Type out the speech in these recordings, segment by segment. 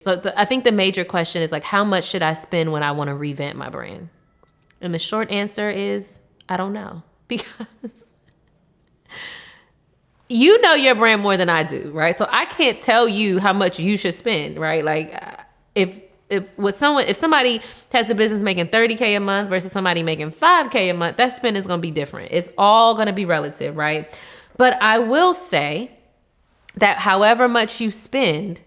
So I think the major question is like, how much should I spend when I want to revamp my brand? And the short answer is, I don't know, because you know your brand more than I do, right? So I can't tell you how much you should spend, right? Like if somebody has a business making $30K a month versus somebody making $5K a month, that spend is going to be different. It's all going to be relative, right? But I will say that however much you spend,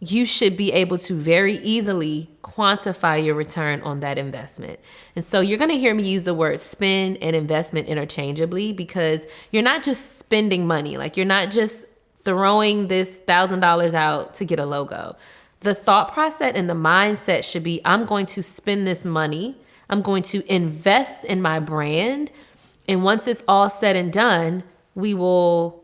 you should be able to very easily quantify your return on that investment. And so you're going to hear me use the word spend and investment interchangeably, because you're not just spending money. Like, you're not just throwing this $1,000 out to get a logo. The thought process and the mindset should be, I'm going to spend this money. I'm going to invest in my brand. And once it's all said and done, we will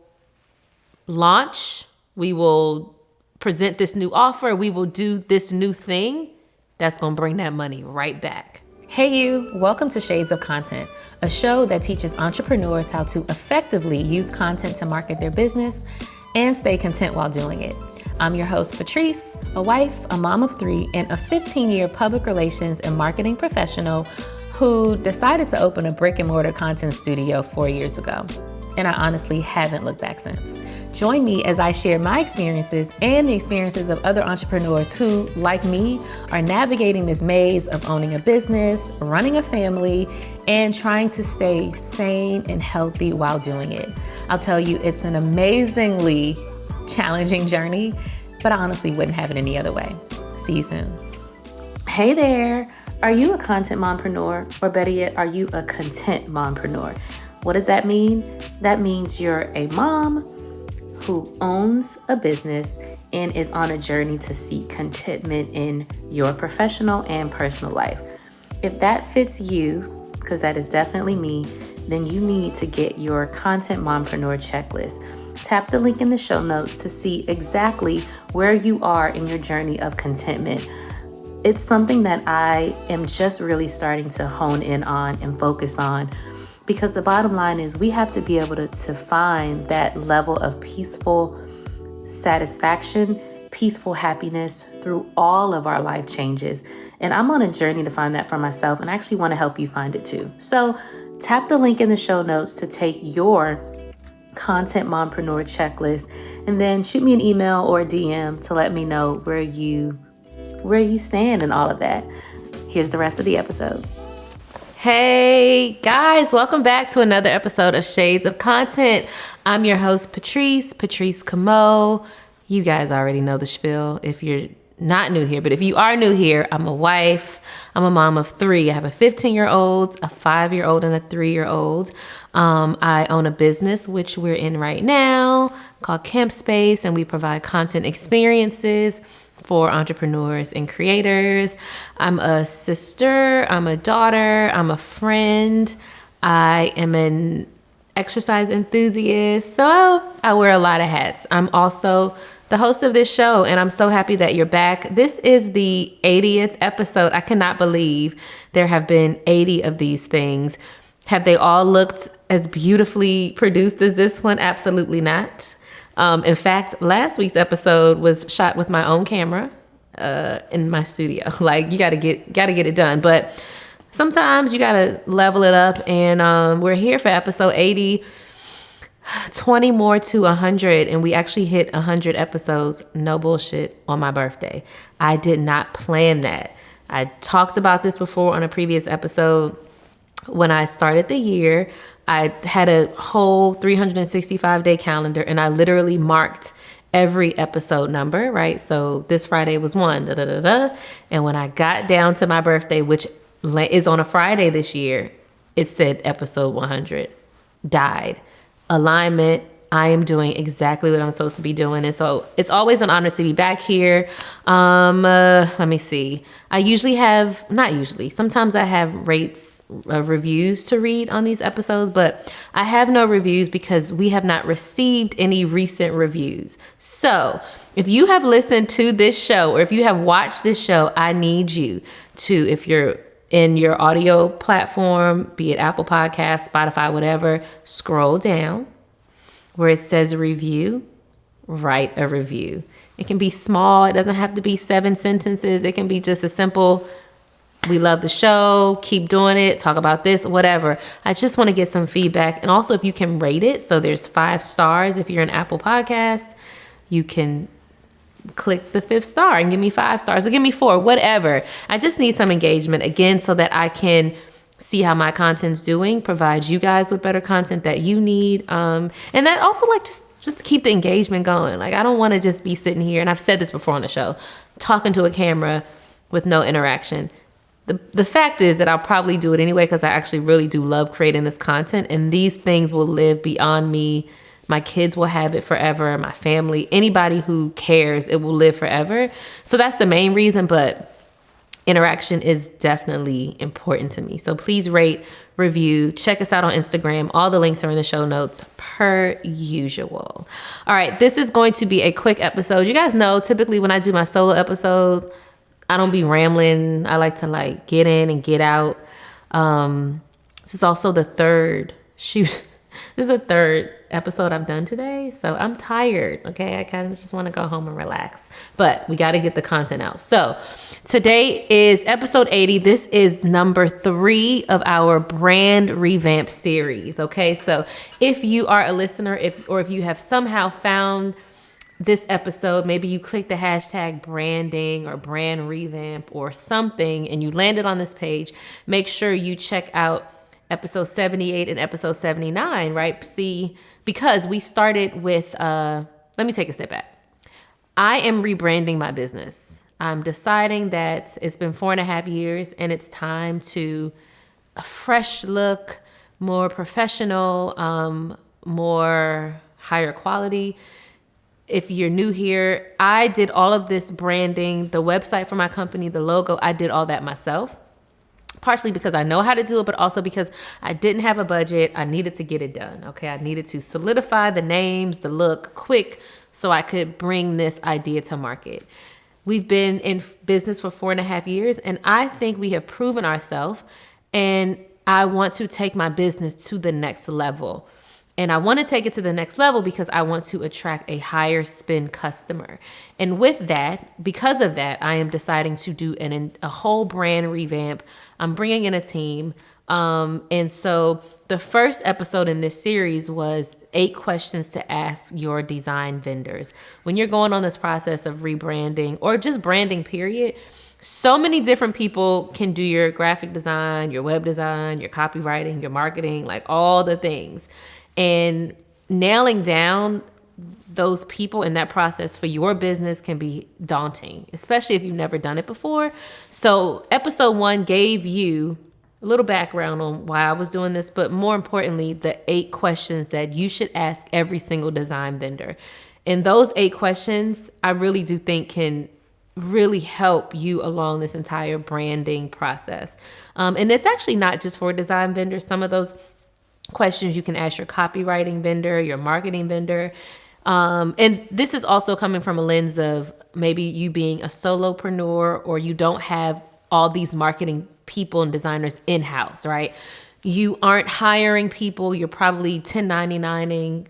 launch, we will present this new offer, we will do this new thing that's going to bring that money right back. Hey you, welcome to Shades of Content, a show that teaches entrepreneurs how to effectively use content to market their business and stay content while doing it. I'm your host, Patrice, a wife, a mom of 3, and a 15-year public relations and marketing professional who decided to open a brick and mortar content studio 4 years ago. And I honestly haven't looked back since. Join me as I share my experiences and the experiences of other entrepreneurs who, like me, are navigating this maze of owning a business, running a family, and trying to stay sane and healthy while doing it. I'll tell you, it's an amazingly challenging journey, but I honestly wouldn't have it any other way. See you soon. Hey there. Are you a content mompreneur? Or better yet, are you a content mompreneur? What does that mean? That means you're a mom who owns a business and is on a journey to seek contentment in your professional and personal life. If that fits you, because that is definitely me, then you need to get your Content Mompreneur checklist. Tap the link in the show notes to see exactly where you are in your journey of contentment. It's something that I am just really starting to hone in on and focus on, because the bottom line is we have to be able to find that level of peaceful satisfaction, peaceful happiness through all of our life changes. And I'm on a journey to find that for myself, and I actually want to help you find it too. So tap the link in the show notes to take your Content Mompreneur checklist, and then shoot me an email or a DM to let me know where you stand in all of that. Here's the rest of the episode. Hey guys, welcome back to another episode of Shades of Content. I'm your host, Patrice Camo. You guys already know the spiel if you're not new here, but if you are new here, I'm a wife. I'm a mom of 3. I have a 15-year-old, a 5-year-old, and a 3-year-old. I own a business, which we're in right now, called Camp Space, and we provide content experiences for entrepreneurs and creators. I'm a sister, I'm a daughter, I'm a friend. I am an exercise enthusiast. So I wear a lot of hats. I'm also the host of this show, and I'm so happy that you're back. This is the 80th episode. I cannot believe there have been 80 of these things. Have they all looked as beautifully produced as this one? Absolutely not. In fact, last week's episode was shot with my own camera in my studio. Like, you gotta get it done. But sometimes you gotta level it up. And we're here for episode 80, 20 more to 100. And we actually hit 100 episodes, no bullshit, on my birthday. I did not plan that. I talked about this before on a previous episode. When I started the year, I had a whole 365-day calendar, and I literally marked every episode number, right? So this Friday was 1, da, da, da, da. And when I got down to my birthday, which is on a Friday this year, it said episode 100, died. Alignment, I am doing exactly what I'm supposed to be doing. And so it's always an honor to be back here. Let me see. Sometimes I have reviews to read on these episodes, but I have no reviews because we have not received any recent reviews. So if you have listened to this show, or if you have watched this show, I need you to, if you're in your audio platform, be it Apple Podcasts, Spotify, whatever, scroll down where it says review, write a review. It can be small. It doesn't have to be 7 sentences. It can be just a simple, we love the show, keep doing it, talk about this, whatever. I just want to get some feedback. And also if you can rate it, so there's 5 stars. If you're an Apple Podcast, you can click the 5th star and give me 5 stars or give me 4, whatever. I just need some engagement again so that I can see how my content's doing, provide you guys with better content that you need. And that also like just to keep the engagement going. Like I don't want to just be sitting here, and I've said this before on the show, talking to a camera with no interaction. The fact is that I'll probably do it anyway because I actually really do love creating this content, and these things will live beyond me. My kids will have it forever, my family, anybody who cares, it will live forever. So that's the main reason, but interaction is definitely important to me. So please rate, review, check us out on Instagram. All the links are in the show notes per usual. All right, this is going to be a quick episode. You guys know typically when I do my solo episodes, I don't be rambling. I like to like get in and get out. This is also the third episode I've done today. So I'm tired. Okay. I kind of just want to go home and relax, but we got to get the content out. So today is episode 80. This is number 3 of our brand revamp series. Okay. So if you are a listener, if you have somehow found this episode, maybe you click the hashtag branding or brand revamp or something and you landed on this page, make sure you check out episode 78 and episode 79, right? See, because we started with, let me take a step back. I am rebranding my business. I'm deciding that it's been 4.5 years and it's time to a fresh look, more professional, more higher quality. If you're new here, I did all of this branding, the website for my company, the logo, I did all that myself. Partially because I know how to do it, but also because I didn't have a budget. I needed to get it done. Okay. I needed to solidify the names, the look quick so I could bring this idea to market. We've been in business for 4.5 years and I think we have proven ourselves, and I want to take my business to the next level. And I want to take it to the next level because I want to attract a higher spend customer. And with that, because of that, I am deciding to do a whole brand revamp. I'm bringing in a team. And so the first episode in this series was 8 questions to ask your design vendors. When you're going on this process of rebranding or just branding, period, so many different people can do your graphic design, your web design, your copywriting, your marketing, like all the things. And nailing down those people in that process for your business can be daunting, especially if you've never done it before. So episode 1 gave you a little background on why I was doing this, but more importantly, the 8 questions that you should ask every single design vendor. And those 8 questions, I really do think can really help you along this entire branding process. And it's actually not just for design vendors. Some of those questions you can ask your copywriting vendor, your marketing vendor. And this is also coming from a lens of maybe you being a solopreneur, or you don't have all these marketing people and designers in-house, right? You aren't hiring people. You're probably 1099ing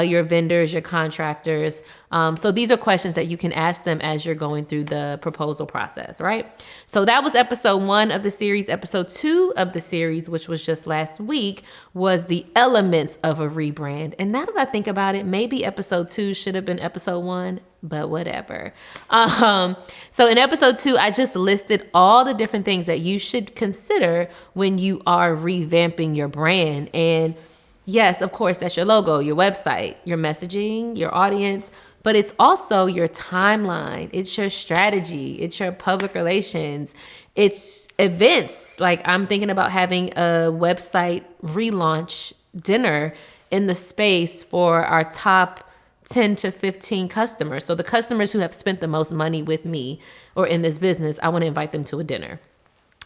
your vendors, your contractors. So these are questions that you can ask them as you're going through the proposal process, right? So that was episode 1 of the series. Episode 2 of the series, which was just last week, was the elements of a rebrand. And now that I think about it, maybe episode 2 should have been episode 1, but whatever. So in episode 2, I just listed all the different things that you should consider when you are revamping your brand. And yes, of course, that's your logo, your website, your messaging, your audience, but it's also your timeline. It's your strategy. It's your public relations. It's events. Like I'm thinking about having a website relaunch dinner in the space for our top 10 to 15 customers. So the customers who have spent the most money with me or in this business, I want to invite them to a dinner.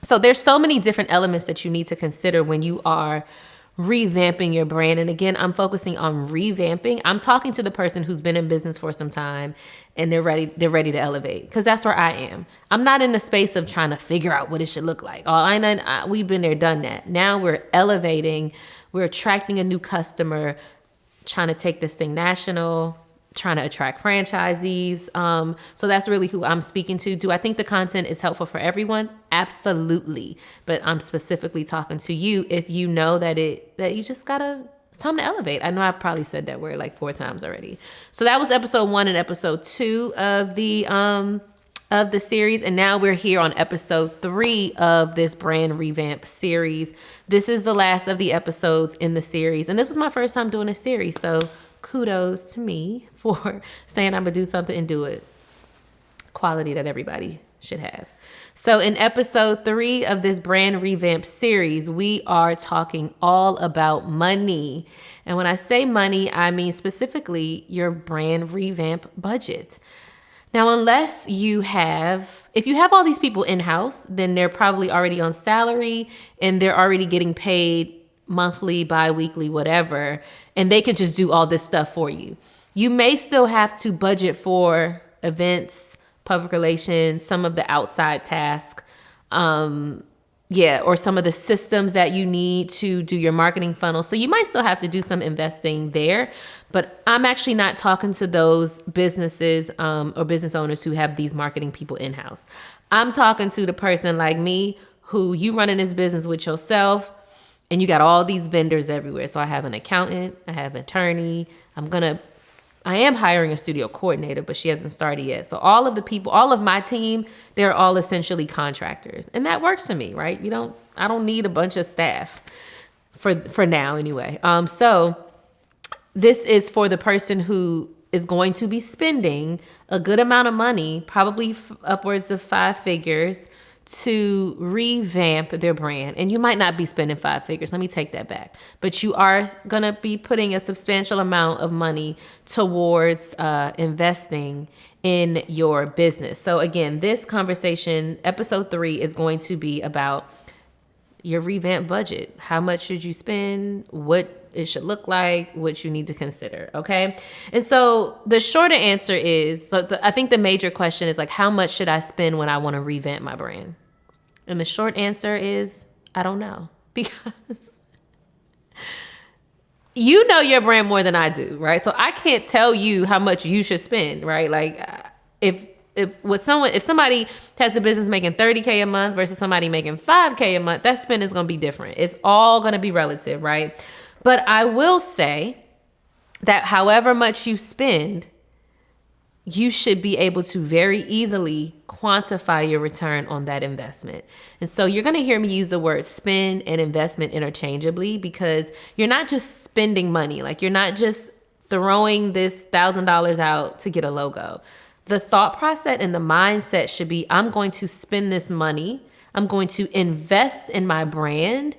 So there's so many different elements that you need to consider when you are revamping your brand. And again, I'm focusing on revamping. I'm talking to the person who's been in business for some time and they're ready to elevate, because that's where I am. I'm not in the space of trying to figure out what it should look like. We've been there, done that. Now we're elevating, we're attracting a new customer, trying to take this thing national, trying to attract franchisees. So that's really who I'm speaking to. Do I think the content is helpful for everyone? Absolutely. But I'm specifically talking to you if you know that you just gotta, it's time to elevate. I know I probably said that word like 4 times already. So that was episode 1 and episode 2 of the series. And now we're here on episode 3 of this brand revamp series. This is the last of the episodes in the series. And this was my first time doing a series. So kudos to me for saying I'm gonna do something and do it. Quality that everybody should have. So in episode 3 of this brand revamp series, we are talking all about money. And when I say money, I mean specifically your brand revamp budget. Now, if you have all these people in-house, then they're probably already on salary and they're already getting paid monthly, bi-weekly, whatever, and they can just do all this stuff for you. You may still have to budget for events, public relations, some of the outside tasks, or some of the systems that you need to do your marketing funnel. So you might still have to do some investing there, but I'm actually not talking to those businesses or business owners who have these marketing people in-house. I'm talking to the person like me who you running this business with yourself, and you got all these vendors everywhere. So I have an accountant, I have an attorney. I am hiring a studio coordinator, but she hasn't started yet. So all of my team, they're all essentially contractors. And that works for me, right? I don't need a bunch of staff for now anyway. So this is for the person who is going to be spending a good amount of money, probably upwards of 5 figures, to revamp their brand. And you might not be spending 5 figures. Let me take that back. But you are going to be putting a substantial amount of money towards investing in your business. So again, this conversation, episode 3, is going to be about your revamp budget. How much should you spend? What it should look like, what you need to consider. Okay. And so the shorter answer is, I think the major question is like, how much should I spend when I want to revamp my brand? And the short answer is, I don't know, because you know your brand more than I do, right? So I can't tell you how much you should spend, right? Like if somebody has a business making $30K a month versus somebody making $5K a month, that spend is going to be different. It's all going to be relative, right? But I will say that however much you spend, you should be able to very easily quantify your return on that investment. And so you're going to hear me use the word spend and investment interchangeably, because you're not just spending money. Like, you're not just throwing this $1,000 out to get a logo. The thought process and the mindset should be, I'm going to spend this money. I'm going to invest in my brand.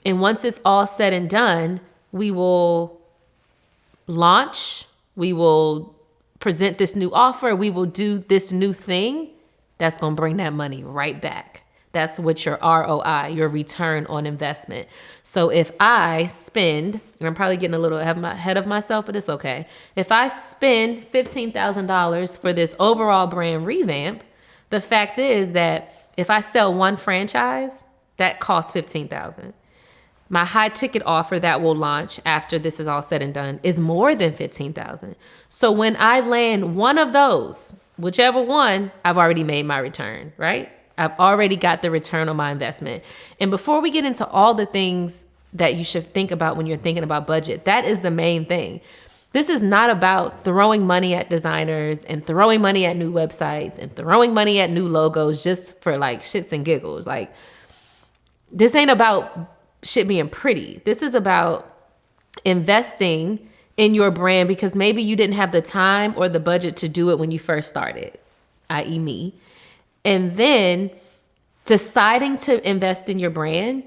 And once it's all said and done, we will launch, we will present this new offer, we will do this new thing that's going to bring that money right back. That's what your ROI, your return on investment. So if I spend, and I'm probably getting a little ahead of myself, but it's okay. If I spend $15,000 for this overall brand revamp, the fact is that if I sell one franchise, that costs $15,000. My high ticket offer that will launch after this is all said and done is more than $15,000. So when I land one of those, whichever one, I've already made my return, right? I've already got the return on my investment. And before we get into all the things that you should think about when you're thinking about budget, that is the main thing. This is not about throwing money at designers and throwing money at new websites and throwing money at new logos just for like shits and giggles. Like, this ain't about shit being pretty. This is about investing in your brand because maybe you didn't have the time or the budget to do it when you first started, i.e. me. And then deciding to invest in your brand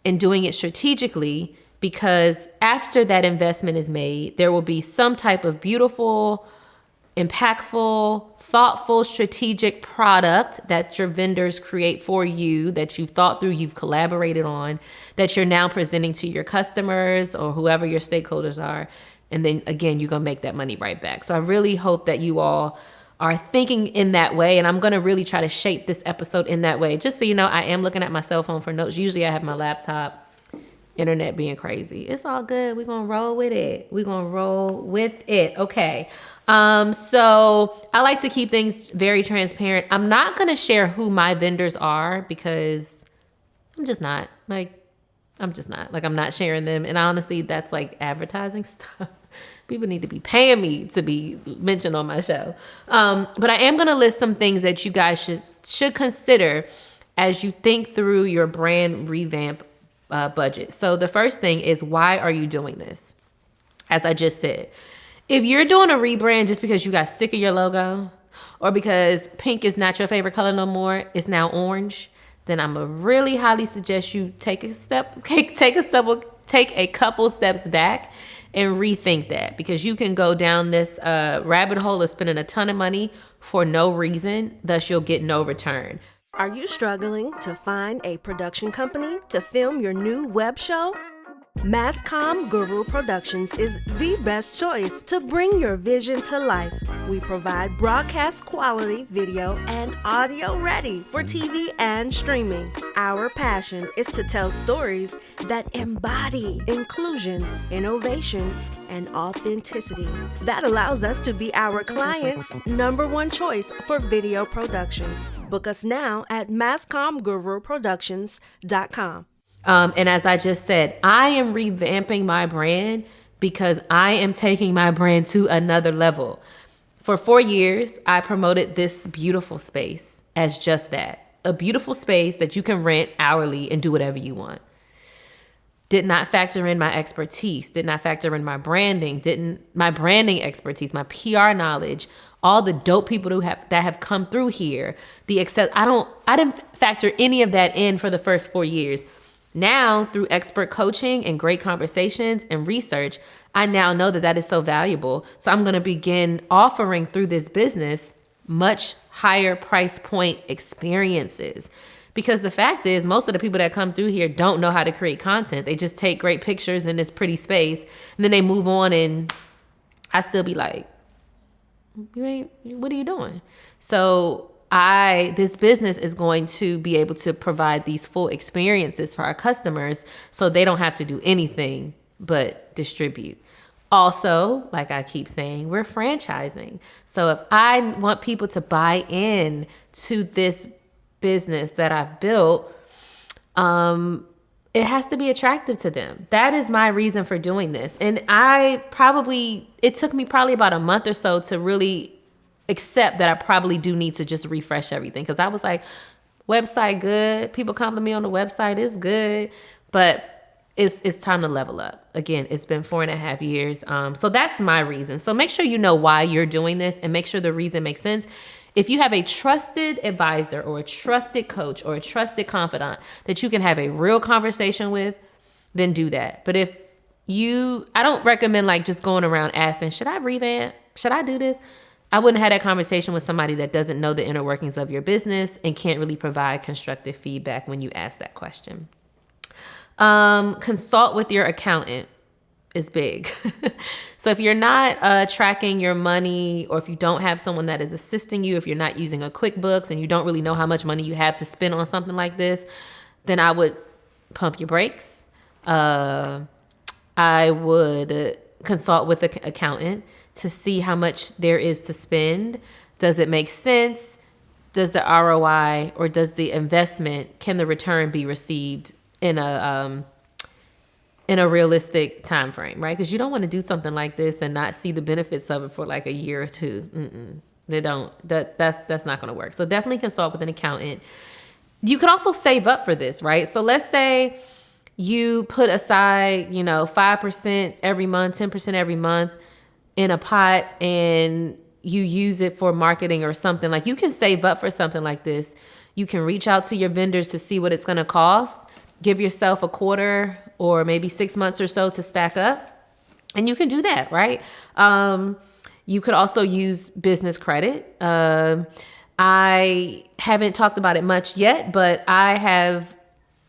and doing it strategically, because after that investment is made, there will be some type of beautiful, impactful, thoughtful, strategic product that your vendors create for you, that you've thought through, you've collaborated on, that you're now presenting to your customers or whoever your stakeholders are. And then again, you're going to make that money right back. So I really hope that you all are thinking in that way. And I'm going to really try to shape this episode in that way. Just so you know, I am looking at my cell phone for notes. Usually I have my laptop, internet being crazy. It's all good. We're going to roll with it. We're going to roll with it. Okay. So I like to keep things very transparent. I'm not going to share who my vendors are because I'm just not I'm not sharing them. And honestly, that's like advertising stuff. People need to be paying me to be mentioned on my show. But I am going to list some things that you guys should consider as you think through your brand revamp budget. So the first thing is, why are you doing this? As I just said, if you're doing a rebrand just because you got sick of your logo, or because pink is not your favorite color no more, it's now orange, then I'm gonna really highly suggest you take a couple steps back and rethink that, because you can go down this rabbit hole of spending a ton of money for no reason, thus you'll get no return. Are you struggling to find a production company to film your new web show? Masscom Guru Productions is the best choice to bring your vision to life. We provide broadcast quality video and audio ready for TV and streaming. Our passion is to tell stories that embody inclusion, innovation, and authenticity. That allows us to be our clients' #1 choice for video production. Book us now at masscomguruproductions.com. And as I just said, I am revamping my brand because I am taking my brand to another level. For 4 years, I promoted this beautiful space as just that, a beautiful space that you can rent hourly and do whatever you want. Did not factor in my expertise, did not factor in my branding, my branding expertise, my PR knowledge, all the dope people that have come through here. I didn't factor any of that in for the first 4 years. Now, through expert coaching and great conversations and research, I now know that is so valuable. So I'm going to begin offering through this business much higher price point experiences. Because the fact is, most of the people that come through here don't know how to create content. They just take great pictures in this pretty space, and then they move on, and I still be like, what are you doing? So this business is going to be able to provide these full experiences for our customers so they don't have to do anything but distribute. Also, like I keep saying, we're franchising. So if I want people to buy in to this business that I've built, it has to be attractive to them. That is my reason for doing this. And it took me probably about a month or so to really accept that I probably do need to just refresh everything. Because I was like, website good. People compliment me on the website. It's good. But it's time to level up. Again, it's been 4.5 years. So that's my reason. So make sure you know why you're doing this and make sure the reason makes sense. If you have a trusted advisor or a trusted coach or a trusted confidant that you can have a real conversation with, then do that. But I don't recommend like just going around asking, should I revamp? Should I do this? I wouldn't have that conversation with somebody that doesn't know the inner workings of your business and can't really provide constructive feedback when you ask that question. Consult with your accountant is big. So if you're not tracking your money, or if you don't have someone that is assisting you, if you're not using a QuickBooks and you don't really know how much money you have to spend on something like this, then I would pump your brakes. I would consult with the accountant to see how much there is to spend. Does it make sense? Does the ROI or does the investment, can the return be received in a realistic time frame, right? Because you don't want to do something like this and not see the benefits of it for like a year or two. That's not going to work. So definitely consult with an accountant. You could also save up for this, right? So let's say you put aside, 5% every month, 10% every month in a pot, and you use it for marketing or something. Like, you can save up for something like this. You can reach out to your vendors to see what it's going to cost. Give yourself a quarter or maybe 6 months or so to stack up. And you can do that, right? You could also use business credit. I haven't talked about it much yet, but I have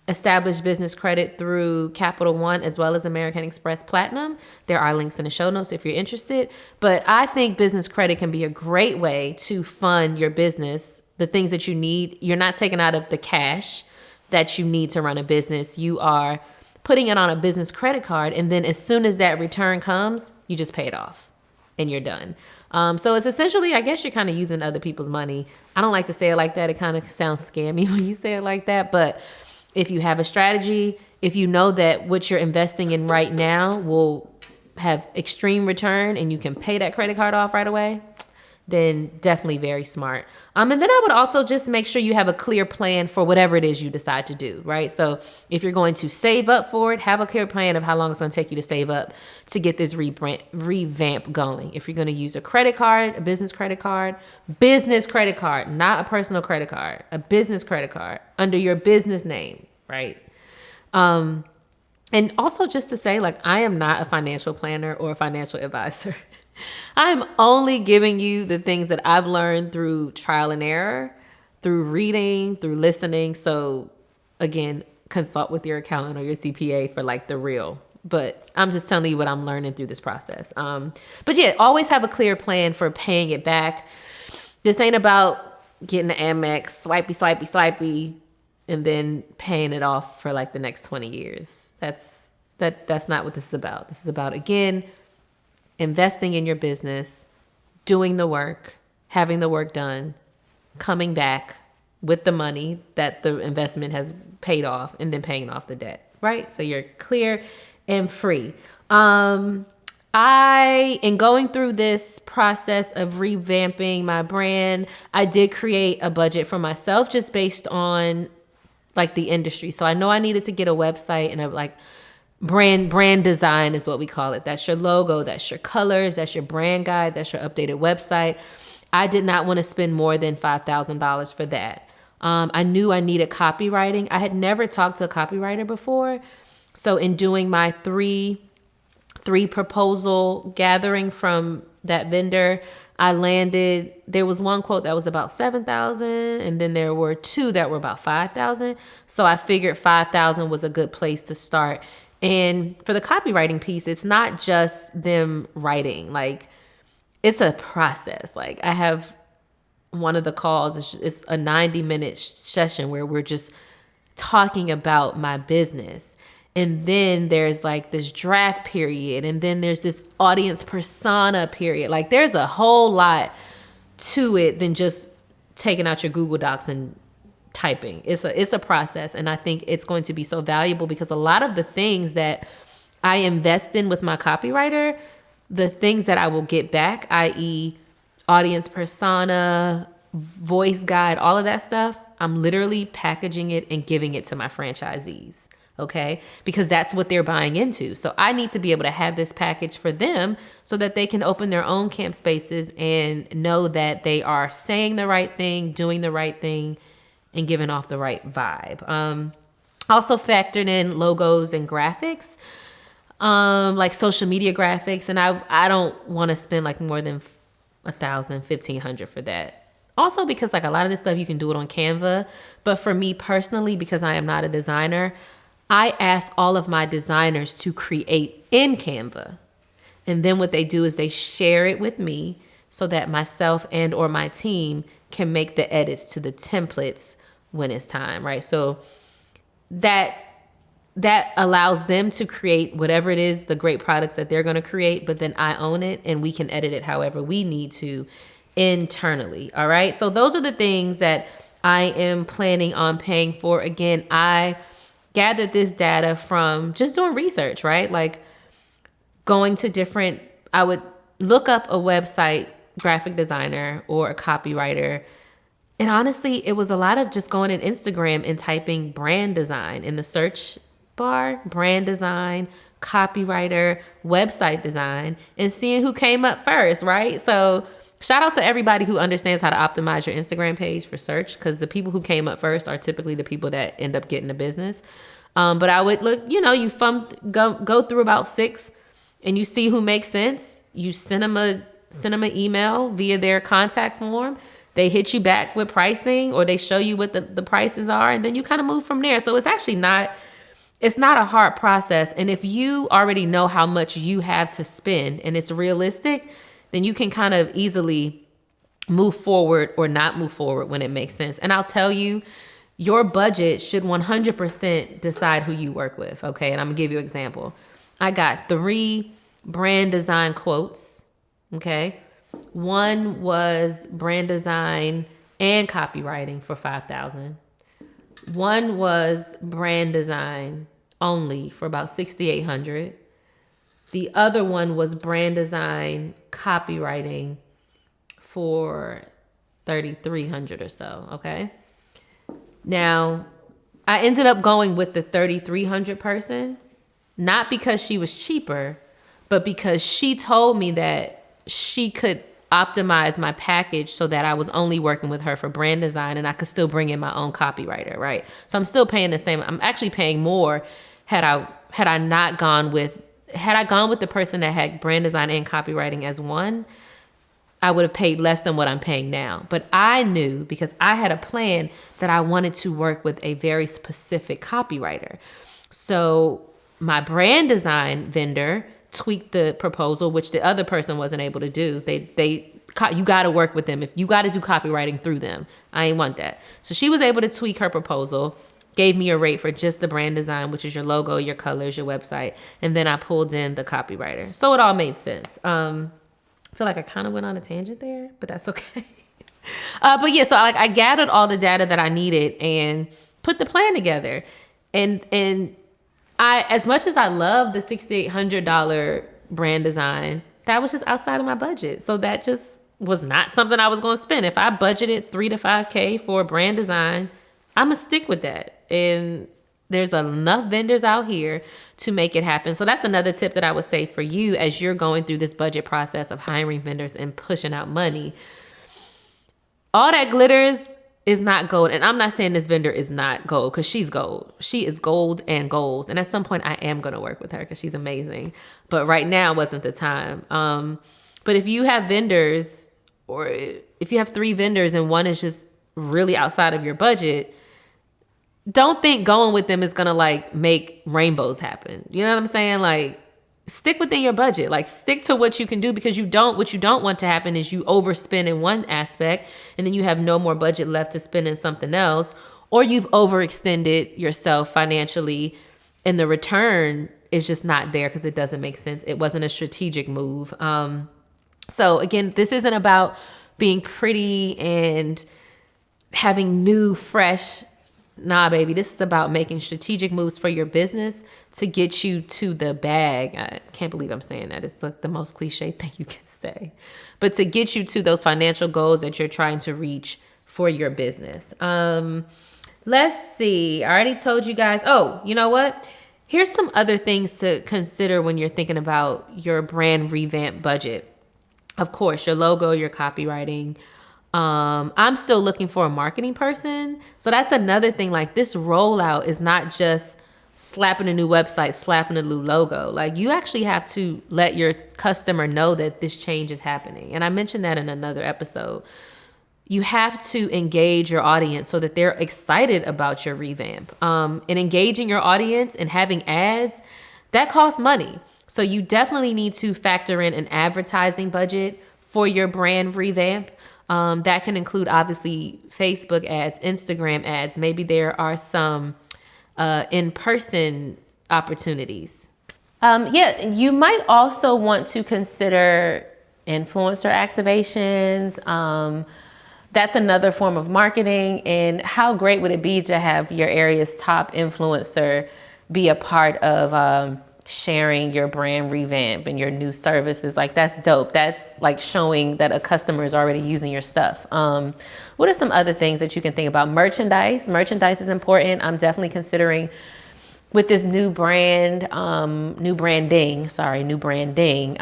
established business credit through Capital One as well as American Express Platinum. There are links in the show notes if you're interested. But I think business credit can be a great way to fund your business, the things that you need. You're not taking out of the cash that you need to run a business. You are putting it on a business credit card, and then as soon as that return comes, you just pay it off and you're done. So it's essentially, I guess you're kind of using other people's money. I don't like to say it like that. It kind of sounds scammy when you say it like that. But if you have a strategy, if you know that what you're investing in right now will have extreme return and you can pay that credit card off right away, then definitely very smart. And then I would also just make sure you have a clear plan for whatever it is you decide to do, right? So if you're going to save up for it, have a clear plan of how long it's going to take you to save up to get this revamp going. If you're going to use a credit card, a business credit card, not a personal credit card, a business credit card under your business name, right? And also just to say, like, I am not a financial planner or a financial advisor. I'm only giving you the things that I've learned through trial and error, through reading, through listening. So again, consult with your accountant or your CPA for like the real, but I'm just telling you what I'm learning through this process. But yeah, always have a clear plan for paying it back. This ain't about getting the Amex, swipey, and then paying it off for like the next 20 years. That's not what this is about. This is about, again, investing in your business, doing the work, having the work done, coming back with the money that the investment has paid off, and then paying off the debt, right? So you're clear and free. In going through this process of revamping my brand, I did create a budget for myself just based on like the industry. So I know I needed to get a website and brand design is what we call it. That's your logo, that's your colors, that's your brand guide, that's your updated website. I did not want to spend more than $5,000 for that. I knew I needed copywriting. I had never talked to a copywriter before. So in doing my three proposal gathering from that vendor, there was one quote that was about $7,000, and then there were two that were about $5,000. So I figured $5,000 was a good place to start. And for the copywriting piece, it's not just them writing, like it's a process. Like I have one of the calls, it's a 90-minute session where we're just talking about my business. And then there's like this draft period. And then there's this audience persona period. Like there's a whole lot to it than just taking out your Google Docs and typing. It's a process. And I think it's going to be so valuable because a lot of the things that I invest in with my copywriter, the things that I will get back, i.e. audience persona, voice guide, all of that stuff, I'm literally packaging it and giving it to my franchisees. Okay. Because that's what they're buying into. So I need to be able to have this package for them so that they can open their own camp spaces and know that they are saying the right thing, doing the right thing, and giving off the right vibe. Also factored in logos and graphics, like social media graphics. And I don't want to spend like more than $1,000, $1,500 for that. Also because like a lot of this stuff you can do it on Canva. But for me personally, because I am not a designer, I ask all of my designers to create in Canva. And then what they do is they share it with me so that myself and or my team can make the edits to the templates when it's time, right? So that allows them to create whatever it is, the great products that they're going to create, but then I own it and we can edit it however we need to internally, all right? So those are the things that I am planning on paying for. Again, I gathered this data from just doing research, right? Like I would look up a website graphic designer or a copywriter. And honestly, it was a lot of just going in Instagram and typing brand design in the search bar, brand design, copywriter, website design, and seeing who came up first, right? So shout out to everybody who understands how to optimize your Instagram page for search, because the people who came up first are typically the people that end up getting the business. But I would look, you go through about 6 and you see who makes sense. You send them an email via their contact form. They hit you back with pricing or they show you what the prices are, and then you kind of move from there. So it's actually not a hard process. And if you already know how much you have to spend and it's realistic, then you can kind of easily move forward or not move forward when it makes sense. And I'll tell you, your budget should 100% decide who you work with. Okay. And I'm gonna give you an example. I got 3 brand design quotes. Okay. One was brand design and copywriting for $5,000. One was brand design only for about $6,800. The other one was brand design copywriting for $3,300 or so. Okay. Now, I ended up going with the 3,300 person, not because she was cheaper, but because she told me that she could optimize my package so that I was only working with her for brand design and I could still bring in my own copywriter, right? So I'm still paying the same. I'm actually paying more had I gone with the person that had brand design and copywriting as one. I would have paid less than what I'm paying now. But I knew, because I had a plan, that I wanted to work with a very specific copywriter. So my brand design vendor tweaked the proposal, which the other person wasn't able to do. You got to work with them. If you got to do copywriting through them, I ain't want that. So she was able to tweak her proposal, gave me a rate for just the brand design, which is your logo, your colors, your website. And then I pulled in the copywriter. So it all made sense. I feel like I kind of went on a tangent there, but that's okay. But yeah, so I gathered all the data that I needed and put the plan together. And I, as much as I love the $6,800 brand design, that was just outside of my budget. So that just was not something I was going to spend. If I budgeted $3,000 to $5,000 for brand design, I'm going to stick with that. And there's enough vendors out here to make it happen. So that's another tip that I would say for you as you're going through this budget process of hiring vendors and pushing out money. All that glitters is not gold. And I'm not saying this vendor is not gold, because she's gold. She is gold and goals. And at some point I am going to work with her because she's amazing. But right now wasn't the time. But if you have vendors, or if you have 3 vendors and one is just really outside of your budget, don't think going with them is going to like make rainbows happen. You know what I'm saying? Like, stick within your budget. Like, stick to what you can do, because what you don't want to happen is you overspend in one aspect and then you have no more budget left to spend in something else, or you've overextended yourself financially and the return is just not there because it doesn't make sense. It wasn't a strategic move. So again, this isn't about being pretty and having new, fresh. Nah, baby, this is about making strategic moves for your business to get you to the bag. I can't believe I'm saying that. It's like the most cliche thing you can say. But to get you to those financial goals that you're trying to reach for your business. Let's see. I already told you guys. Oh, you know what? Here's some other things to consider when you're thinking about your brand revamp budget. Of course, your logo, your copywriting. I'm still looking for a marketing person. So that's another thing. Like, this rollout is not just slapping a new website, slapping a new logo. Like, you actually have to let your customer know that this change is happening. And I mentioned that in another episode. You have to engage your audience so that they're excited about your revamp. And engaging your audience and having ads, that costs money. So you definitely need to factor in an advertising budget for your brand revamp. That can include, obviously, Facebook ads, Instagram ads. Maybe there are some in-person opportunities. You might also want to consider influencer activations. That's another form of marketing. And how great would it be to have your area's top influencer be a part of sharing your brand revamp and your new services? Like, that's dope. That's like showing that a customer is already using your stuff. What are some other things that you can think about? Merchandise is important. I'm definitely considering with this new branding. I'm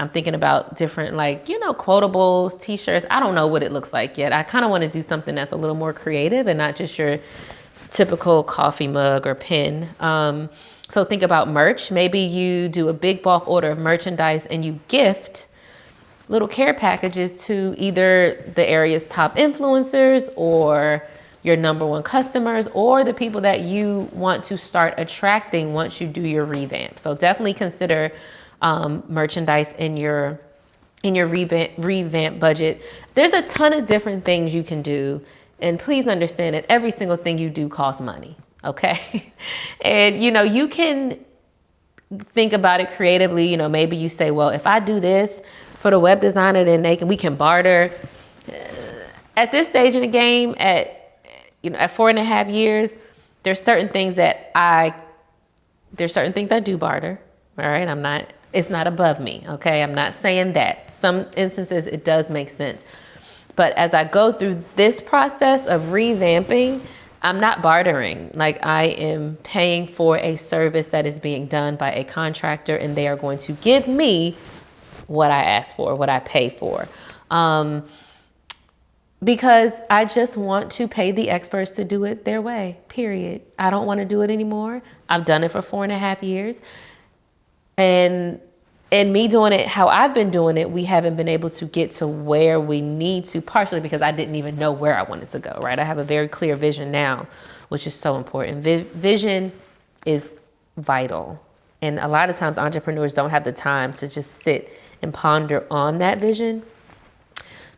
thinking about different, quotables, t-shirts. I don't know what it looks like yet. I kind of want to do something that's a little more creative and not just your typical coffee mug or pen. So think about merch. Maybe you do a big bulk order of merchandise and you gift little care packages to either the area's top influencers or your number one customers or the people that you want to start attracting once you do your revamp. So definitely consider merchandise in your revamp budget. There's a ton of different things you can do. And please understand that every single thing you do costs money. Okay. And, you can think about it creatively. Maybe you say, well, if I do this for the web designer, then we can barter. At this stage in the game, at 4.5 years, there's certain things I do barter. All right. It's not above me. Okay. I'm not saying that. Some instances it does make sense. But as I go through this process of revamping, I'm not bartering. Like, I am paying for a service that is being done by a contractor, and they are going to give me what I ask for, what I pay for. Because I just want to pay the experts to do it their way, period. I don't want to do it anymore. I've done it for 4.5 years. And me doing it how I've been doing it, we haven't been able to get to where we need to, partially because I didn't even know where I wanted to go, right? I have a very clear vision now, which is so important. Vision is vital. And a lot of times entrepreneurs don't have the time to just sit and ponder on that vision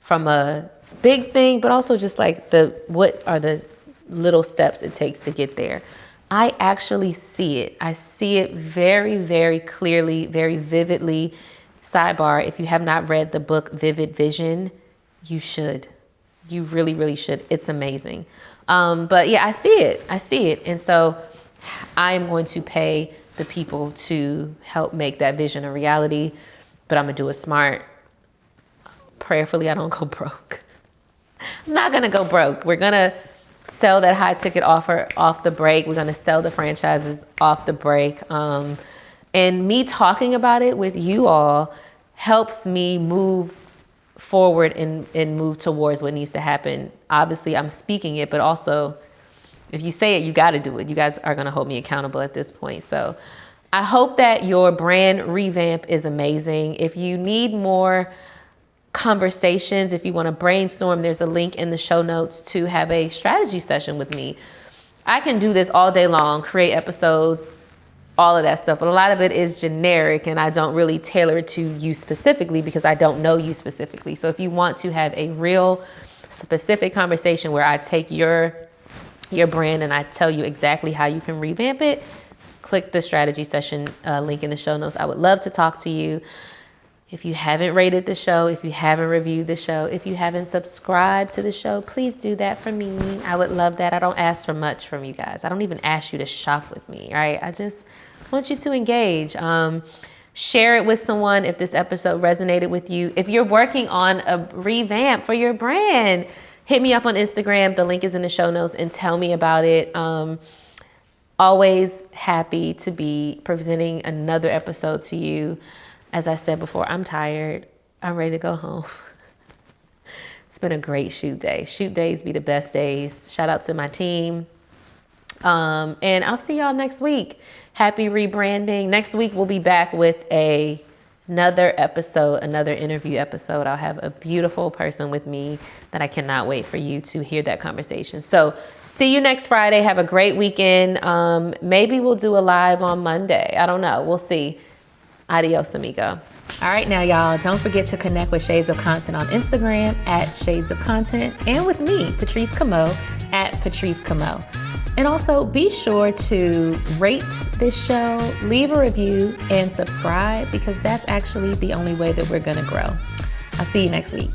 from a big thing, but also just like what are the little steps it takes to get there. I actually see it. I see it very, very clearly, very vividly. Sidebar, if you have not read the book Vivid Vision, you should. You really, really should. It's amazing. But yeah, I see it. And so I'm going to pay the people to help make that vision a reality, but I'm gonna do it smart. Prayerfully, I don't go broke. I'm not gonna go broke. We're gonna sell that high ticket offer off the break. We're gonna sell the franchises off the break. And me talking about it with you all helps me move forward and move towards what needs to happen. Obviously, I'm speaking it, but also if you say it, you got to do it. You guys are going to hold me accountable at this point. So I hope that your brand revamp is amazing. If you need more conversations, if you want to brainstorm, there's a link in the show notes to have a strategy session with me. I can do this all day long, create episodes, all of that stuff, but a lot of it is generic and I don't really tailor it to you specifically because I don't know you specifically. So if you want to have a real specific conversation where I take your brand and I tell you exactly how you can revamp it, click the strategy session link in the show notes. I would love to talk to you. If you haven't rated the show, if you haven't reviewed the show, if you haven't subscribed to the show, please do that for me. I would love that. I don't ask for much from you guys. I don't even ask you to shop with me, right? I just want you to engage. Share it with someone if this episode resonated with you. If you're working on a revamp for your brand, hit me up on Instagram. The link is in the show notes and tell me about it. Always happy to be presenting another episode to you. As I said before, I'm tired. I'm ready to go home. It's been a great shoot day. Shoot days be the best days. Shout out to my team. And I'll see y'all next week. Happy rebranding. Next week, we'll be back with another episode, another interview episode. I'll have a beautiful person with me that I cannot wait for you to hear that conversation. So see you next Friday. Have a great weekend. Maybe we'll do a live on Monday. I don't know. We'll see. Adios, amigo. All right, now, y'all, don't forget to connect with Shades of Content on Instagram at Shades of Content and with me, Patrice Camo, at Patrice Camo. And also be sure to rate this show, leave a review, and subscribe because that's actually the only way that we're going to grow. I'll see you next week.